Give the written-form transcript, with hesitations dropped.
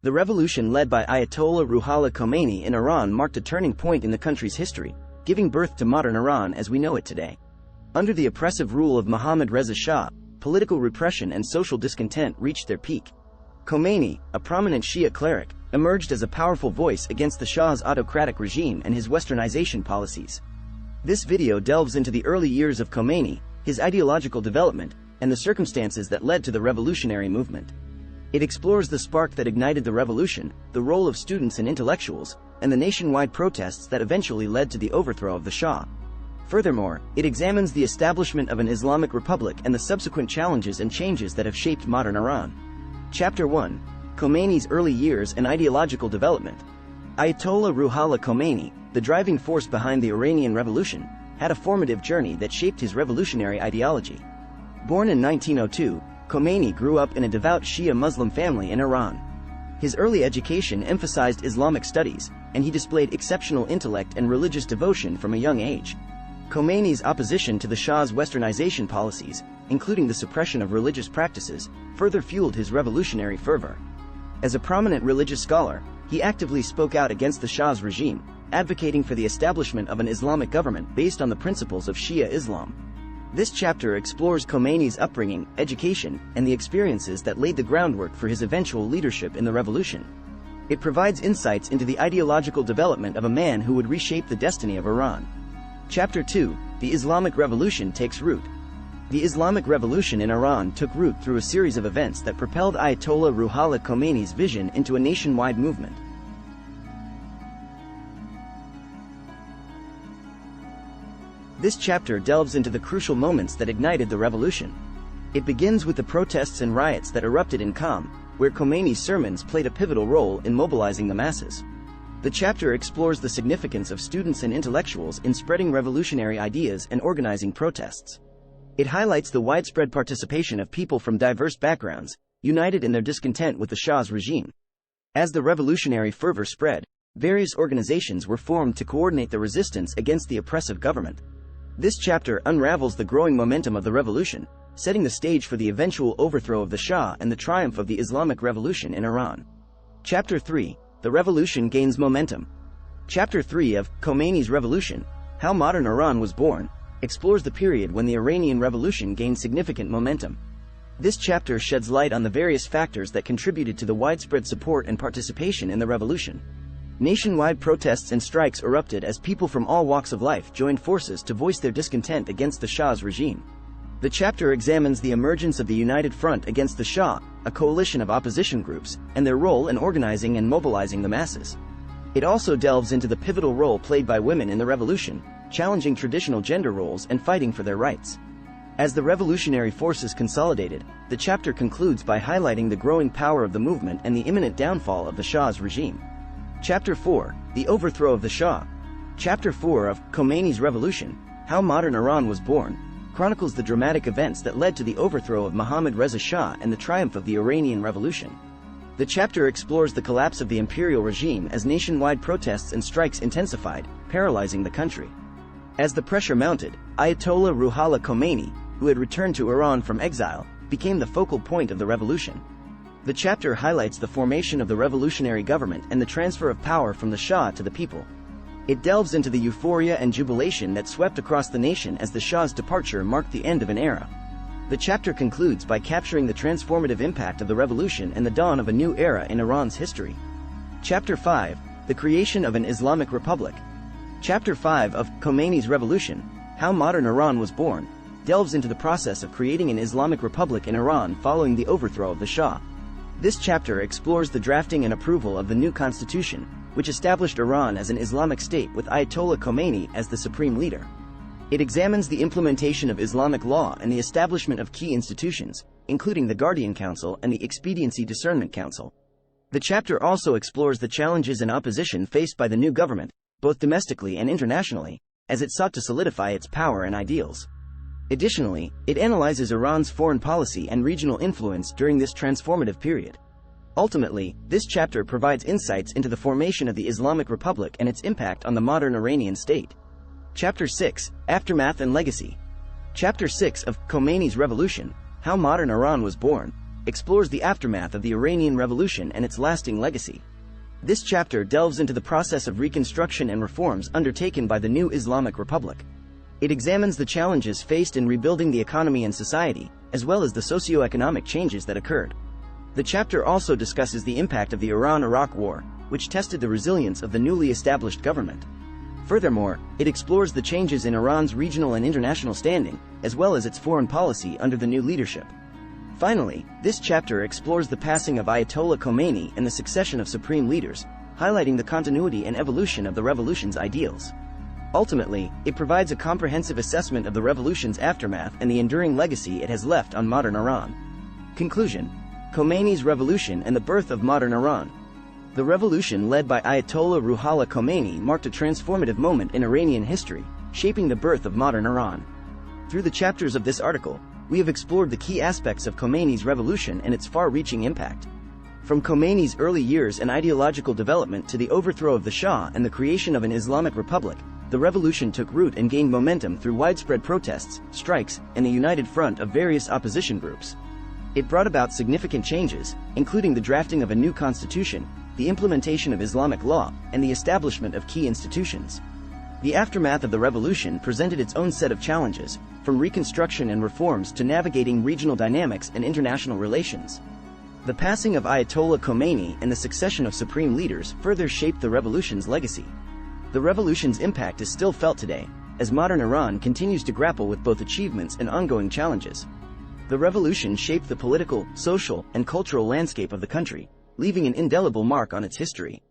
The revolution led by Ayatollah Khomeini in Iran marked a turning point in the country's history, giving birth to modern Iran as we know it today. Under the oppressive rule of Mohammad Reza Shah, political repression and social discontent reached their peak. Khomeini, a prominent Shia cleric, emerged as a powerful voice against the Shah's autocratic regime and his westernization policies. This video delves into the early years of Khomeini, his ideological development, and the circumstances that led to the revolutionary movement. It explores the spark that ignited the revolution, the role of students and intellectuals, and the nationwide protests that eventually led to the overthrow of the Shah. Furthermore, it examines the establishment of an Islamic Republic and the subsequent challenges and changes that have shaped modern Iran. Chapter 1. Khomeini's Early Years and Ideological Development. Ayatollah Khomeini, the driving force behind the Iranian Revolution, had a formative journey that shaped his revolutionary ideology. Born in 1902, Khomeini grew up in a devout Shia Muslim family in Iran. His early education emphasized Islamic studies, and he displayed exceptional intellect and religious devotion from a young age. Khomeini's opposition to the Shah's westernization policies, including the suppression of religious practices, further fueled his revolutionary fervor. As a prominent religious scholar, he actively spoke out against the Shah's regime, advocating for the establishment of an Islamic government based on the principles of Shia Islam. This chapter explores Khomeini's upbringing, education, and the experiences that laid the groundwork for his eventual leadership in the revolution. It provides insights into the ideological development of a man who would reshape the destiny of Iran. Chapter 2. The Islamic Revolution takes root. The Islamic Revolution in Iran took root through a series of events that propelled Ayatollah Khomeini's vision into a nationwide movement. This chapter delves into the crucial moments that ignited the revolution. It begins with the protests and riots that erupted in Qom, where Khomeini's sermons played a pivotal role in mobilizing the masses. The chapter explores the significance of students and intellectuals in spreading revolutionary ideas and organizing protests. It highlights the widespread participation of people from diverse backgrounds, united in their discontent with the Shah's regime. As the revolutionary fervor spread, various organizations were formed to coordinate the resistance against the oppressive government. This chapter unravels the growing momentum of the revolution, setting the stage for the eventual overthrow of the Shah and the triumph of the Islamic Revolution in Iran. Chapter 3. The Revolution Gains Momentum. Chapter 3 of Khomeini's Revolution, How Modern Iran Was Born, explores the period when the Iranian Revolution gained significant momentum. This chapter sheds light on the various factors that contributed to the widespread support and participation in the revolution. Nationwide protests and strikes erupted as people from all walks of life joined forces to voice their discontent against the Shah's regime. The chapter examines the emergence of the United Front against the Shah, a coalition of opposition groups, and their role in organizing and mobilizing the masses. It also delves into the pivotal role played by women in the revolution, challenging traditional gender roles and fighting for their rights. As the revolutionary forces consolidated, the chapter concludes by highlighting the growing power of the movement and the imminent downfall of the Shah's regime. Chapter 4. The Overthrow of the Shah. Chapter 4 of Khomeini's Revolution, How Modern Iran Was Born, chronicles the dramatic events that led to the overthrow of Mohammad Reza Shah and the triumph of the Iranian Revolution. The chapter explores the collapse of the imperial regime as nationwide protests and strikes intensified, paralyzing the country. As the pressure mounted, Ayatollah Khomeini, who had returned to Iran from exile, became the focal point of the revolution. The chapter highlights the formation of the revolutionary government and the transfer of power from the Shah to the people. It delves into the euphoria and jubilation that swept across the nation as the Shah's departure marked the end of an era. The chapter concludes by capturing the transformative impact of the revolution and the dawn of a new era in Iran's history. Chapter 5. The Creation of an Islamic Republic. Chapter 5 of Khomeini's Revolution, How Modern Iran Was Born, delves into the process of creating an Islamic Republic in Iran following the overthrow of the Shah. This chapter explores the drafting and approval of the new constitution, which established Iran as an Islamic state with Ayatollah Khomeini as the supreme leader. It examines the implementation of Islamic law and the establishment of key institutions, including the Guardian Council and the Expediency Discernment Council. The chapter also explores the challenges and opposition faced by the new government, both domestically and internationally, as it sought to solidify its power and ideals. Additionally, it analyzes Iran's foreign policy and regional influence during this transformative period. Ultimately, this chapter provides insights into the formation of the Islamic Republic and its impact on the modern Iranian state. Chapter 6. Aftermath and Legacy. Chapter 6 of Khomeini's Revolution, How Modern Iran Was Born, explores the aftermath of the Iranian Revolution and its lasting legacy. This chapter delves into the process of reconstruction and reforms undertaken by the new Islamic Republic. It examines the challenges faced in rebuilding the economy and society, as well as the socio-economic changes that occurred. The chapter also discusses the impact of the Iran-Iraq War, which tested the resilience of the newly established government. Furthermore, it explores the changes in Iran's regional and international standing, as well as its foreign policy under the new leadership. Finally, this chapter explores the passing of Ayatollah Khomeini and the succession of supreme leaders, highlighting the continuity and evolution of the revolution's ideals. Ultimately, it provides a comprehensive assessment of the revolution's aftermath and the enduring legacy it has left on modern Iran. Conclusion: Khomeini's revolution and the birth of modern Iran. The revolution led by Ayatollah Ruhollah Khomeini marked a transformative moment in Iranian history, shaping the birth of modern Iran. Through the chapters of this article, we have explored the key aspects of Khomeini's revolution and its far-reaching impact. From Khomeini's early years and ideological development to the overthrow of the Shah and the creation of an Islamic Republic, the revolution took root and gained momentum through widespread protests, strikes, and a united front of various opposition groups. It brought about significant changes, including the drafting of a new constitution, the implementation of Islamic law, and the establishment of key institutions. The aftermath of the revolution presented its own set of challenges, from reconstruction and reforms to navigating regional dynamics and international relations. The passing of Ayatollah Khomeini and the succession of supreme leaders further shaped the revolution's legacy. The revolution's impact is still felt today, as modern Iran continues to grapple with both achievements and ongoing challenges. The revolution shaped the political, social, and cultural landscape of the country, leaving an indelible mark on its history.